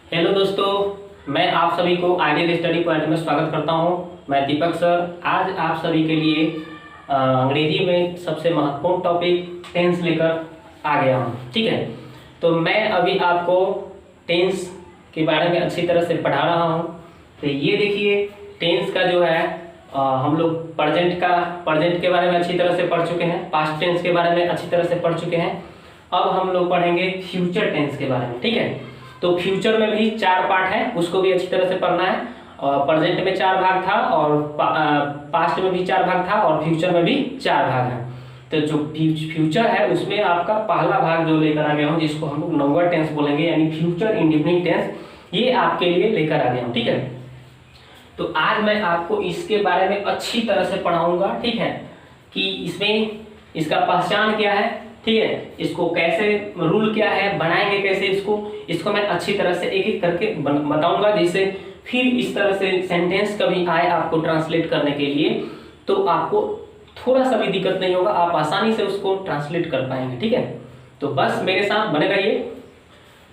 Hello दोस्तों, मैं आप सभी को आइडियल स्टडी पॉइंट में स्वागत करता हूं। मैं दीपक सर आज आप सभी के लिए अंग्रेजी में सबसे महत्वपूर्ण टॉपिक टेंस लेकर आ गया हूं। ठीक है, तो मैं अभी आपको टेंस के बारे में अच्छी तरह से पढ़ा रहा हूं। तो ये देखिए, टेंस का जो है हम लोग प्रेजेंट के बारे में अच्छी तरह से पढ़ चुके हैं, पास्ट टेंस के बारे में अच्छी तरह से पढ़ चुके हैं। अब हम लोग पढ़ेंगे फ्यूचर टेंस के बारे में। ठीक है, तो फ्यूचर में भी 4 पार्ट है, उसको भी अच्छी तरह से पढ़ना है। और प्रेजेंट में 4 भाग था, और पास्ट में भी 4 भाग था, और फ्यूचर में भी 4 भाग है। तो जो फ्यूचर है उसमें आपका पहला भाग जो लेकर आ गया हूँ, जिसको हम लोग नंबर टेंस बोलेंगे, यानी फ्यूचर इंडेफिनिट टेंस, ये आपके लिए लेकर आ गया हूँ। ठीक है, तो आज मैं आपको इसके बारे में अच्छी तरह से पढ़ाऊंगा। ठीक है, कि इसमें इसका पहचान क्या है, ठीक है, इसको कैसे रूल क्या है, बनाएंगे कैसे इसको मैं अच्छी तरह से एक एक करके बताऊंगा, जिससे फिर इस तरह से सेंटेंस कभी आए आपको ट्रांसलेट करने के लिए तो आपको थोड़ा सा भी दिक्कत नहीं होगा, आप आसानी से उसको ट्रांसलेट कर पाएंगे। ठीक है, तो बस मेरे साथ बने रहिए।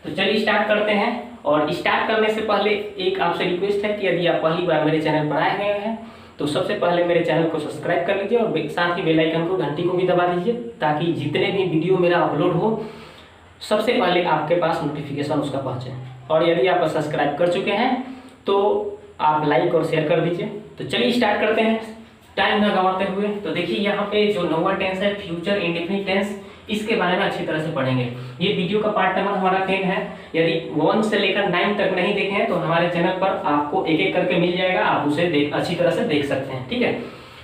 तो चलिए स्टार्ट करते हैं। और स्टार्ट करने से पहले एक आपसे रिक्वेस्ट है कि यदि आप पहली बार मेरे चैनल पर आए हुए हैं तो सबसे पहले मेरे चैनल को सब्सक्राइब कर लीजिए, और साथ ही बेल आइकन को, घंटी को भी दबा दीजिए, ताकि जितने भी वीडियो मेरा अपलोड हो सबसे पहले आपके पास नोटिफिकेशन उसका पहुंचे। और यदि आप सब्सक्राइब कर चुके हैं तो आप लाइक और शेयर कर दीजिए। तो चलिए स्टार्ट करते हैं टाइम न गंवाते हुए। तो देखिए, यहाँ पे जो नंबर टेंस है, फ्यूचर इंडेफिनिट टेंस, इसके बारे में अच्छी तरह से पढ़ेंगे। ये वीडियो का पार्ट नंबर हमारा 10 है। यदि 1 से लेकर 9 तक नहीं देखे हैं तो हमारे चैनल पर आपको एक एक करके मिल जाएगा, आप उसे अच्छी तरह से देख सकते हैं। ठीक है,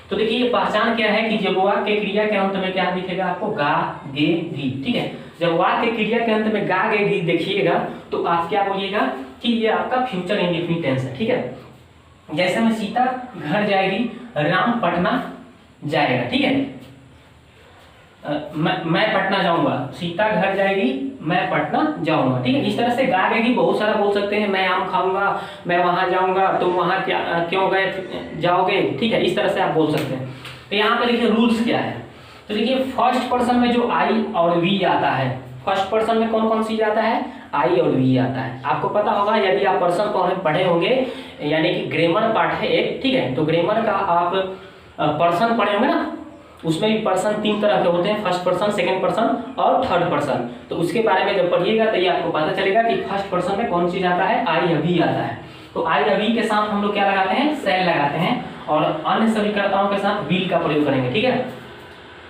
तो देखिए ये पहचान क्या है कि जब वाक्य के क्रिया के अंत में क्या दिखेगा आपको, गा गे गी। ठीक है, जब वाक्य क्रिया के अंत में गा गे गी देखिएगा तो आप क्या बोलिएगा कि ये आपका फ्यूचर इंडेफिनिट टेंस है। ठीक है, जैसे में सीता घर जाएगी, राम पटना जाएगा। ठीक है, मैं पटना जाऊंगा, सीता घर जाएगी, मैं पटना जाऊंगा। ठीक है, इस तरह से गा गे बहुत सारा बोल सकते हैं। मैं आम खाऊंगा, मैं वहां जाऊंगा, तुम वहां क्यों गए जाओगे। ठीक है, इस तरह से आप बोल सकते हैं। तो यहाँ पे देखिए रूल्स क्या है। तो देखिए फर्स्ट पर्सन में जो आई और वी आता है, फर्स्ट पर्सन में कौन कौन चीज आता है, आई और वी आता है। आपको पता होगा, यदि आप पर्सन को पढ़े होंगे, यानी कि ग्रामर पार्ट है एक। ठीक है, तो ग्रामर का आप पर्सन पढ़े होंगे ना, उसमें भी पर्सन 3 तरह के होते हैं, फर्स्ट पर्सन, सेकंड पर्सन और थर्ड पर्सन। तो उसके बारे में जब पढ़िएगा तो ये आपको पता चलेगा कि फर्स्ट पर्सन में कौन चीज आता है, आई अभी आता है। तो आई अभी के साथ हम लोग क्या लगाते हैं, सेल लगाते हैं, और अन्य सभी कर्ताओं के साथ विल का प्रयोग करेंगे। ठीक है,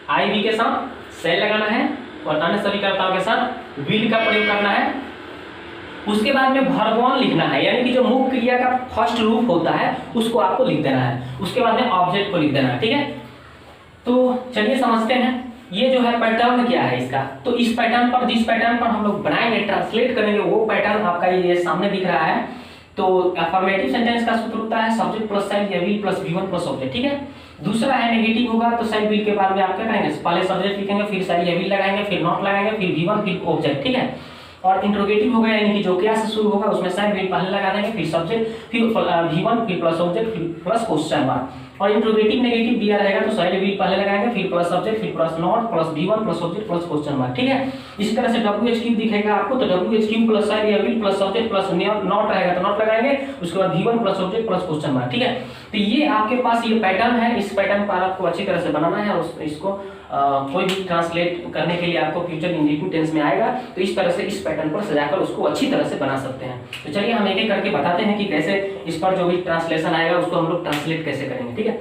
आई वी के साथ सेल लगाना है और अन्य सभी कर्ताओं के साथ विल का प्रयोग करना है। उसके बाद में वर्ब 1 लिखना है, यानी कि जो मुख्य क्रिया का फर्स्ट रूप होता है उसको आपको लिख देना है। उसके बाद में ऑब्जेक्ट को लिख देना है। ठीक है, तो चलिए समझते हैं ये जो है पैटर्न क्या है इसका। तो इस पैटर्न पर, जिस पैटर्न पर हम लोग बनाएंगे, ट्रांसलेट करेंगे, वो पैटर्न आपका ये सामने दिख रहा है। तो अफर्मेटिव सेंटेंस का सूत्र होता है सब्जेक्ट प्लस साइड या will plus V1 plus object. ठीक है, दूसरा है नेगेटिव होगा तो साइड विल के बाद में आप क्या करेंगे, पहले सब्जेक्ट लिखेंगे, फिर साइड या विल लगाएंगे, फिर नॉट लगाएंगे, फिर V1 फिर ऑब्जेक्ट। ठीक है, और इंट्रोगेटिव होगा, यानी कि जो क्या से शुरू होगा उसमें साइड विल पहले लगा देंगे, फिर सब्जेक्ट, फिर V1 फिर प्लस ऑब्जेक्ट, फिर प्लस क्वेश्चन मार्क। और इंट्रोगेटिव नेगेटिव दिया रहेगा तो साइड विल पहले लगाएंगे, फिर प्लस सब्जेक्ट, फिर plus not, plus V1 plus object plus question mark. ठीक है, इसी तरह से WH3 दिखेगा आपको, तो WH3 प्लस साइड या will plus subject plus not रहेगा तो नॉट लगाएंगे, उसके बाद V1 plus object plus question mark. ठीक है, तो ये आपके पास ये पैटर्न है। इस पैटर्न पर आपको अच्छी तरह से बनाना है, और इसको कोई भी ट्रांसलेट करने के लिए आपको फ्यूचर इंडेफिनिट टेंस में आएगा तो इस तरह से इस पैटर्न पर सजाकर उसको अच्छी तरह से बना सकते हैं। तो चलिए हम एक एक करके बताते हैं कि कैसे इस पर जो भी ट्रांसलेशन आएगा उसको हम लोग ट्रांसलेट कैसे करेंगे। ठीक है,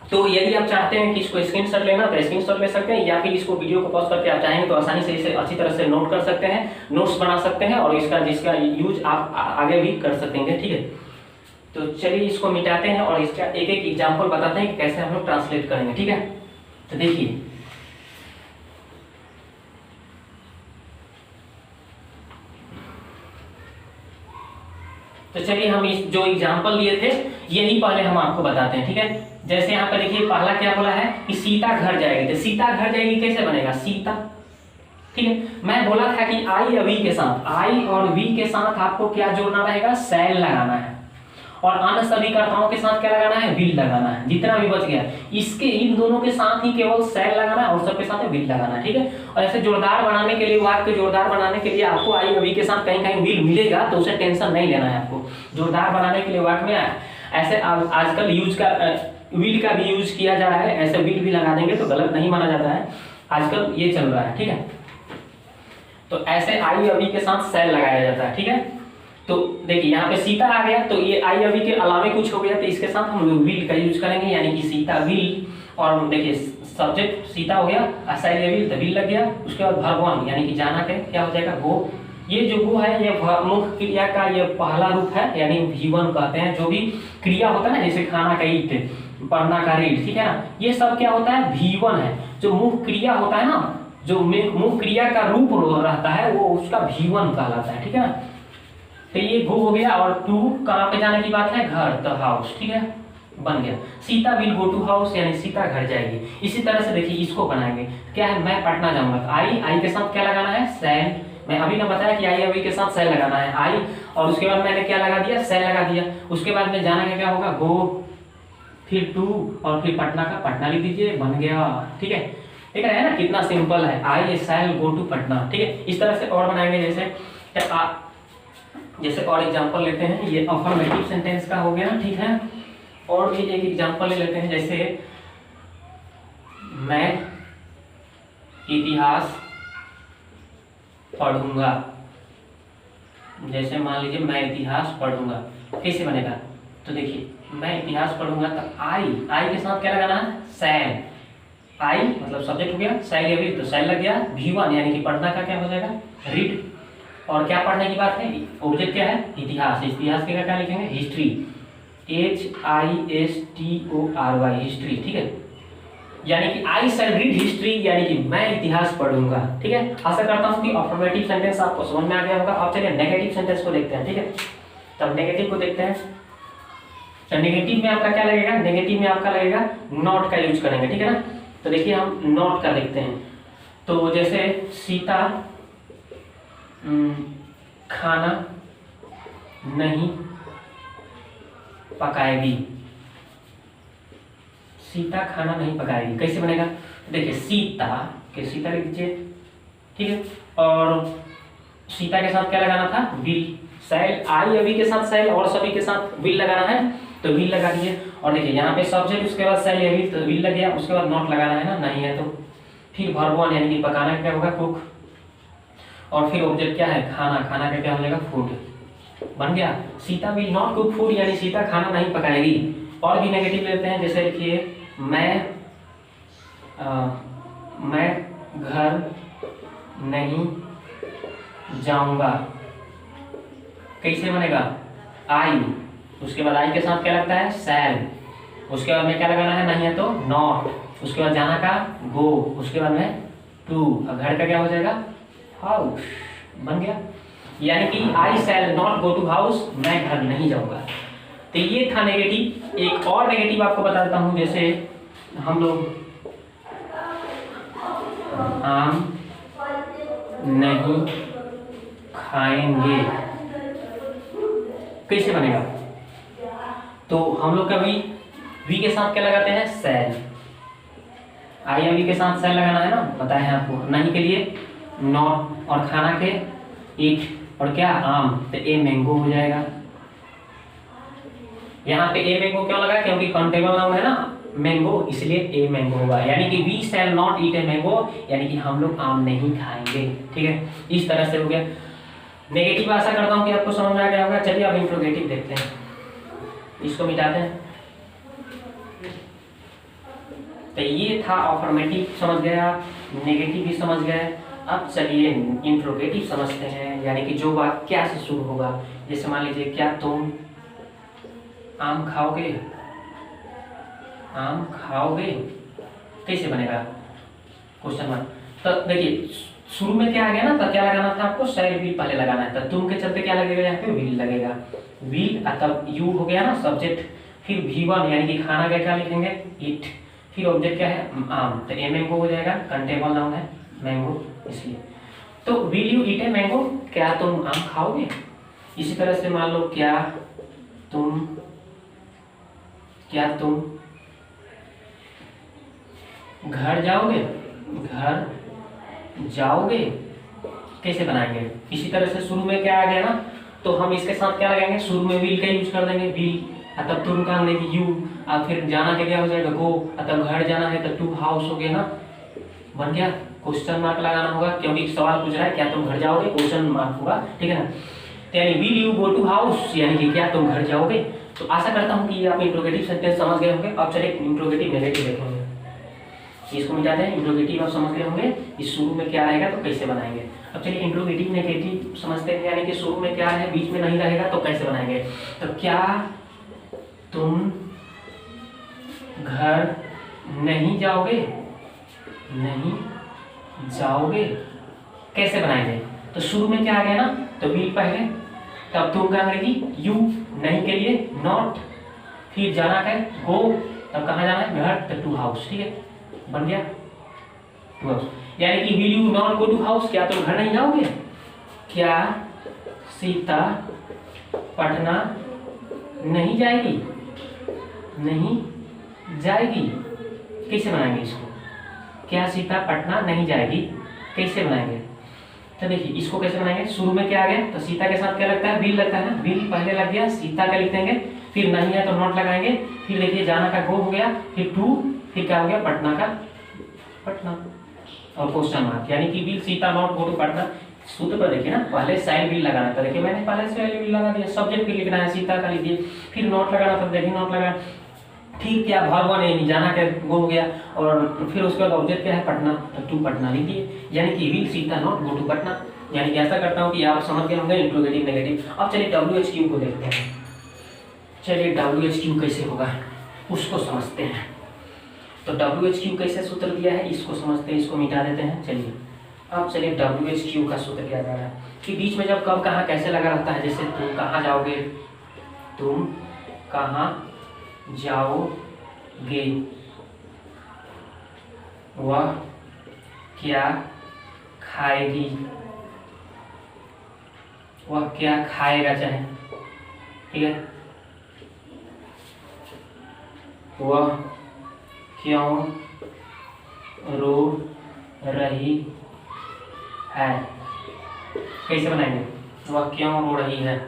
तो यदि आप चाहते हैं कि इसको स्क्रीनशॉट लेना तो स्क्रीनशॉट ले सकते हैं, या फिर इसको वीडियो को पॉज करके आप चाहेंगे तो आसानी से इसे अच्छी तरह से नोट कर सकते हैं, नोट्स बना सकते हैं, और जिसका यूज आप आगे भी कर सकेंगे। ठीक है, तो चलिए इसको मिटाते हैं और इसका एक एक एग्जाम्पल बताते हैं कि कैसे हम लोग ट्रांसलेट करेंगे। ठीक है, तो देखिए तो चलिए हम इस जो एग्जाम्पल लिए थे यही पहले हम आपको बताते हैं। ठीक है, जैसे यहाँ पर देखिए पहला क्या बोला है कि सीता घर जाएगी। तो सीता घर जाएगी कैसे बनेगा, सीता। ठीक है, मैं बोला था कि आई और वी के साथ, आई और वी के साथ आपको क्या जोड़ना रहेगा, सेल लगाना है। और अन्य सभी कर्ताओं के साथ क्या लगाना है, विल लगाना है। जितना भी बच गया इसके इन दोनों के साथ ही केवल शैल लगाना है और सबके साथ विल लगाना है, ठीक है। और ऐसे जोरदार बनाने के लिए, वाक्य जोरदार बनाने के लिए आपको आई अभी के साथ कहीं कहीं विल मिलेगा, तो उसे टेंशन नहीं लेना है आपको। जोरदार बनाने के लिए वाक्य में ऐसे आजकल यूज का विल का भी यूज किया जा रहा है, ऐसे विल भी लगा देंगे तो गलत नहीं माना जाता है, आजकल ये चल रहा है, ठीक है। तो ऐसे आई अभी के साथ शैल लगाया जाता है, ठीक है। तो देखिए यहाँ पे सीता आ गया, तो ये आई अभी के अलावे कुछ हो गया, तो इसके साथ हम लोग विल का यूज करेंगे, यानी कि सीता विल। और देखिए सब्जेक्ट सीता हो गया, असाइल विल तो विल लग गया, उसके बाद वर्ब वन यानी कि जाना के क्या हो जाएगा, गो। ये जो गो है ये मुख्य क्रिया का ये पहला रूप है, यानी V1 कहते हैं। जो भी क्रिया होता है ना, जैसे खाना का ईट, पढ़ना का रीड, ठीक है ना, ये सब क्या होता है, V1 है। जो मुख्य क्रिया होता है ना, जो मुख्य क्रिया का रूप रहता है वो उसका V1 कहलाता है, ठीक है ना। तो ये गो हो गया, और टू कहाँ पे जाने की बात है, घर, द हाउस, ठीक है, बन गया। Sita will go to house, यानी सीता घर जाएगी। इसी तरह से देखिए इसको बनाएंगे, क्या है, मैं पटना जाऊंगा, आई के साथ क्या लगाना है, शैल। मैं अभी ना बताया कि आई अभी के साथ शैल लगाना है, आई, और उसके बाद मैंने क्या लगा दिया, शैल लगा दिया। उसके बाद में जाना का क्या होगा, गो, फिर टू, और फिर पटना का पटना लिख दीजिए, बन गया, ठीक है। ठीक है ना, कितना सिंपल है, आई शैल गो टू पटना, ठीक है। इस तरह से और बनाएंगे, जैसे और एग्जांपल लेते हैं, ये अफर्मेटिव सेंटेंस का हो गया, ठीक है। और भी एक एग्जांपल ले लेते हैं, जैसे मैं इतिहास पढ़ूंगा। जैसे मान लीजिए मैं इतिहास पढ़ूंगा, कैसे बनेगा, तो देखिए मैं इतिहास पढ़ूंगा, तो आई के साथ क्या लगाना है, शैल। आई मतलब सब्जेक्ट हो गया, शैल अभी तो शैल लग गया, V1 यानी कि पढ़ना का क्या हो जाएगा, रीड। और क्या पढ़ने की बात है, ऑब्जेक्ट क्या है, इतिहास। इतिहास के क्या लिखेंगे, हिस्ट्री, HISTORY, हिस्ट्री, ठीक है। यानी कि आई शैल रीड हिस्ट्री, यानी कि मैं इतिहास पढ़ूंगा, ठीक है। आशा करता हूं कि अफर्मेटिव सेंटेंस आपको समझ में आ गया होगा। अब चलिए नेगेटिव सेंटेंस को देखते हैं, ठीक है। तब नेगेटिव को देखते हैं, तो नेगेटिव में आपका क्या लगेगा, नेगेटिव में आपका लगेगा नॉट का यूज करेंगे, ठीक है ना। तो देखिए हम नॉट का देखते हैं, तो जैसे सीता खाना नहीं पकाएगी, सीता खाना नहीं पकाएगी, कैसे बनेगा, देखिए सीता लिख दीजिए, ठीक है। और सीता के साथ क्या लगाना था, विल, शैल, आई अभी के साथ शैल और सभी के साथ विल लगाना है, तो विल लगा दिए। और देखिए यहाँ पे सब्जेक्ट, उसके बाद शैल अभी तो विल लग गया, उसके बाद नॉट लगाना है ना, नहीं है तो फिर वर्ब वन यानी कि पकाना क्या होगा, कुक। और फिर ऑब्जेक्ट क्या है, खाना, खाना का क्या हो जाएगा, फूड, बन गया। Sita will not cook food, यानी सीता खाना नहीं पकाएगी। और भी नेगेटिव लेते हैं, जैसे लिखिए मैं घर नहीं जाऊंगा, कैसे बनेगा, आई, उसके बाद आई के साथ क्या लगता है, शैल, उसके बाद में क्या लगाना है, नहीं है तो नॉट, उसके बाद जाना का गो, उसके बाद में टू, घर का क्या हो जाएगा, हाउस, बन गया। यानी कि I shall not go to house, मैं घर नहीं जाऊंगा। तो ये था नेगेटिव। एक और नेगेटिव आपको बता देता हूं, जैसे हम लोग आम नहीं खाएंगे, कैसे बनेगा, तो हम लोग कभी वी के साथ क्या लगाते हैं, शैल। आई वी के साथ शैल लगाना है ना, बताए हैं आपको। नहीं के लिए नॉट, और खाना के ईट, और क्या आम, तो ए मैंगो हो जाएगा। यहाँ पे ए मैंगो क्यों लगा, क्योंकि काउंटेबल नाउन है ना मैंगो, इसलिए ए मैंगो होगा। यानी कि we shall not eat a mango, यानी कि हम लोग आम नहीं खाएंगे, ठीक है। इस तरह से हो गया नेगेटिव। आशा करता हूँ कि आपको समझ में आ गया होगा। चलिए अब इंट्रोगेटिव देखते हैं, इसको मिटाते हैं। तो ये था अफर्मेटिव, समझ गया, नेगेटिव भी समझ गए। अब चलिए इंट्रोगेटिव समझते हैं, यानी कि जो बात क्या से शुरू होगा। जैसे मान लीजिए, क्या तुम आम खाओगे, आम खाओगे, कैसे बनेगा, क्वेश्चन मार्क। तो देखिए शुरू में क्या आ गया ना, तो क्या लगाना था आपको, शैल विल पहले लगाना है। तो तुम के चलते क्या लगेगा, यहाँ पे विल लगेगा, विल, तब यू हो गया ना सब्जेक्ट, फिर V1 यानी कि खाना का क्या लिखेंगे, इट, फिर ऑब्जेक्ट क्या है, आम, तो ए मैंगो हो जाएगा, कंटेबल नाउन है मैंगो, इसलिए। तो will you eat a mango, क्या तुम आम खाओगे। इसी तरह से मान लो, क्या तुम क्या तुम घर जाओगे, घर जाओगे कैसे बनाएंगे? इसी तरह से शुरू में क्या आ गया ना, तो हम इसके साथ क्या लगाएंगे, शुरू में विल का यूज कर देंगे, विल, तब तुम का अंग्रेजी यू, और फिर जाना के क्या हो जाएगा गो, तब घर जाना है तो टू हाउस हो गया ना, बन गया। क्वेश्चन मार्क लगाना होगा क्योंकि सवाल पूछ रहा है क्या तुम घर जाओगे, क्वेश्चन मार्क होगा, ठीक है ना। तो यानी will you go to house, यानी कि क्या तुम घर जाओगे। तो आशा करता हूँ कि ये आप इंट्रोगेटिव सेंटेंस समझ गए होंगे। अब चलिए इंट्रोगेटिव नेगेटिव देखेंगे, इसको मिटाते हैं। इंट्रोगेटिव आप समझ गए होंगे, इस शुरू में क्या रहेगा तो कैसे बनाएंगे। अब चलिए इंट्रोगेटिव नेगेटिव समझते हैं, यानी कि शुरू में क्या है बीच में नहीं रहेगा तो कैसे बनाएंगे। तो क्या तुम घर नहीं जाओगे, नहीं जाओगे कैसे बनाएंगे। तो शुरू में क्या आ गया ना, तो विल पहले, तब तुम का अंग्रेजी यू, नहीं के लिए नॉट, फिर जाना है गो, तब कहाँ जाना है घर, तो टू हाउस, ठीक है, बन गया टू हाउस। यानी कि will you not go to house, क्या तुम घर नहीं जाओगे। क्या सीता पटना नहीं जाएगी, नहीं जाएगी कैसे बनाएंगे इसको। क्या सीता पटना नहीं जाएगी कैसे बनाएंगे। तो देखिए इसको कैसे बनाएंगे, शुरू में क्या आ गया, तो सीता के साथ क्या लगता है विल लगता है ना, विल पहले लग गया, सीता का लिख देंगे, फिर नहीं है तो नॉट लगाएंगे, फिर देखिए जाना का गो हो गया, फिर टू, फिर क्या हो गया पटना का पटना, और क्वेश्चन मार्क, यानी कि will Sita not go to Patna. सूत्र पर देखिए ना, पहले साइड विल लगाना था, देखिए मैंने पहले से विल लगा दिया, सब्जेक्ट भी लिखना है सीता का लीजिए, फिर नॉट लगाना था, देखिए नॉट लगा, ठीक क्या वर्ब नहीं जाना के गो हो गया, और फिर उसके बाद ऑब्जेक्ट क्या है पटना, तो टू पटना लिख दिए, यानी कि will Sita not go to Patna. यानी कि ऐसा करता हूँ कि आप समझ गए होंगे इंट्रोगेटिव नेगेटिव। अब चलिए WHQ को देखते हैं, चलिए WHQ कैसे होगा उसको समझते हैं। तो WHQ कैसे सूत्र दिया है इसको समझते हैं, इसको मिटा देते हैं। चलिए अब चलिए WHQ का सूत्र क्या जा रहा है कि बीच में जब कब कहाँ कैसे लगा रहता है, जैसे तुम कहाँ जाओगे, तुम कहाँ जाओगे, वह क्या खाएगी, वह क्या खाएगा चाहे, ठीक है, वह क्यों रो रही है कैसे बनाएंगे, वह क्यों रो रही है।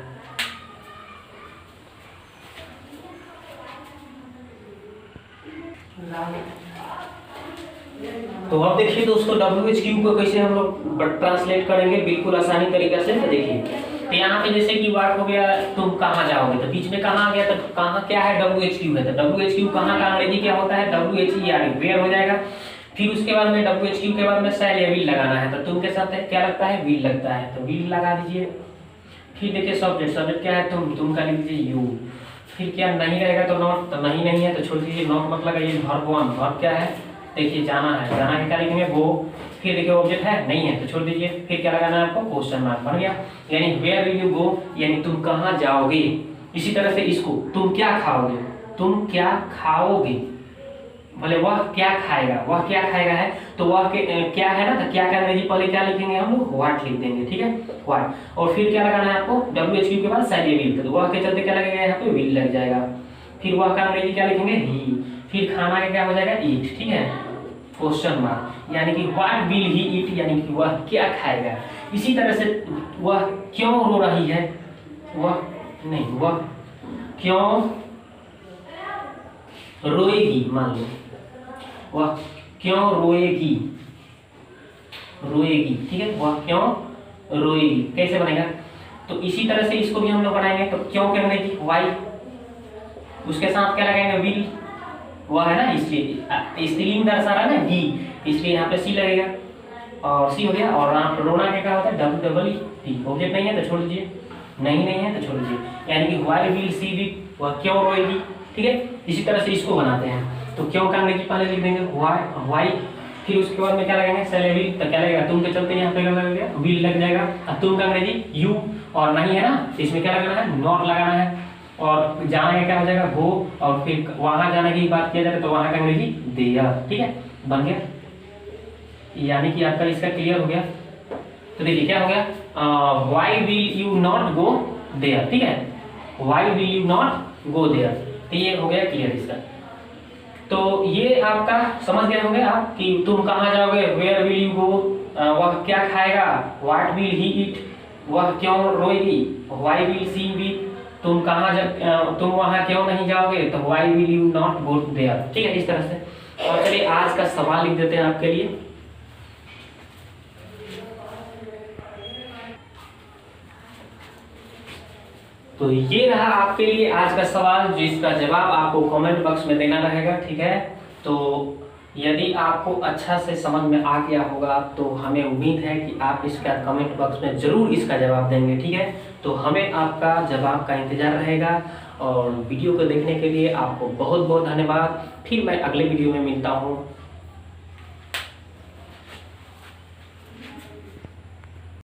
तो अब देखिए दोस्तों WHQ को कैसे हम लोग ट्रांसलेट करेंगे बिल्कुल आसानी तरीके से। तो देखिए तो यहाँ पे जैसे कि वर्ड हो गया तुम कहाँ जाओगे, तो बीच में कहाँ आ गया, तो कहाँ क्या है WHQ है, तो WHQ कहाँ का अंग्रेजी क्या होता है WHERE, वेयर हो जाएगा। फिर उसके बाद में WHQ के बाद में शैल या विल लगाना है, तो तुम के साथ क्या लगता है विल लगता है, तो विल लगा दीजिए। फिर देखिए सब्जेक्ट, सब्जेक्ट क्या है तुम का लिख दीजिए यू। फिर क्या नहीं रहेगा तो नॉट, तो नहीं है तो छोड़ दीजिए, नॉट मत लगाइए। वर्ब वन, वर्ब क्या है देखिए जाना है, जाना के क्या लिखेंगे गो। फिर देखिए ऑब्जेक्ट है नहीं है तो छोड़ दीजिए, फिर क्या लगाना है आपको क्वेश्चन मार्क, बन गया। यानी वेयर विल यू गो, यानी तुम कहाँ जाओगे। इसी तरह से इसको तुम क्या खाओगे, तुम क्या खाओगे, बोले वह क्या खाएगा, वह क्या खाएगा है तो वह क्या है ना, तो क्या का अंग्रेजी पहले क्या लिखेंगे हम लोग व्हाट लिख देंगे, ठीक है व्हाट। और फिर क्या लगाना है आपको WHQ के बाद शैल या विल, तो वह के चलते क्या लगेगा यहाँ पे विल लग जाएगा। फिर वह का अंग्रेजी क्या लिखेंगे ही, फिर खाना का क्या हो जाएगा ईट, ठीक है क्वेश्चन मार्क, यानी कि व्हाट विल ही ईट, यानी कि वह क्या खाएगा। इसी तरह से वह क्यों रो रही है, वह नहीं वह क्यों रोएगी, मान लो वह क्यों रोएगी, रोएगी, ठीक है वह क्यों रोएगी कैसे बनेगा। तो इसी तरह से इसको भी हम लोग बनाएंगे, तो क्यों के अंग्रेजी वाई, उसके साथ क्या लगाएंगे विल, वह है ना इसलिए स्त्रीलिंग दर्शा रहा है ना ही, इसलिए यहाँ पे सी लगेगा और सी हो गया। और रोना क्या होता है WEE, ऑब्जेक्ट नहीं है तो छोड़ दीजिए, नहीं है तो छोड़ दीजिए, यानी कि वाई विल सी वी, वह क्यों रोएगी, ठीक है। इसी तरह से इसको बनाते हैं, तो क्यों का अंग्रेजी पहले लिख देंगे वाई, फिर उसके बाद में क्या लगाएंगे शैल या विल, तो क्या लगेगा तुम के चलते यहाँ पे लगेगा विल लग जाएगा, और तुम का अंग्रेजी यू, और नहीं है ना तो इसमें क्या लगाना है नॉट लगाना है, और जाना का क्या हो जाएगा गो, और फिर वहां जाने की बात किया जाए तो वहां का अंग्रेजी देयर, ठीक है बन गया। यानी कि आपका इसका क्लियर हो गया। तो देखिए क्या हो गया why will you not go there, ठीक है why will you not go there. तो ये हो गया क्लियर इसका। तो ये आपका समझ गए होंगे आप कि तुम कहाँ जाओगे, वेयर विल यू गो, वह क्या खाएगा, व्हाट विल ही ईट, वह क्यों रोएगी, व्हाई विल शी वीप, तुम तुम वहाँ क्यों नहीं जाओगे, तो why will you not go there. ठीक है, इस तरह से। और चलिए आज का सवाल लिख देते हैं आपके लिए। तो ये रहा आपके लिए आज का सवाल, जिसका जवाब आपको कमेंट बॉक्स में देना रहेगा। ठीक है, तो यदि आपको अच्छा से समझ में आ गया होगा तो हमें उम्मीद है कि आप इसका कमेंट बॉक्स में ज़रूर इसका जवाब देंगे। ठीक है, तो हमें आपका जवाब का इंतज़ार रहेगा। और वीडियो को देखने के लिए आपको बहुत बहुत धन्यवाद। फिर मैं अगले वीडियो में मिलता हूँ।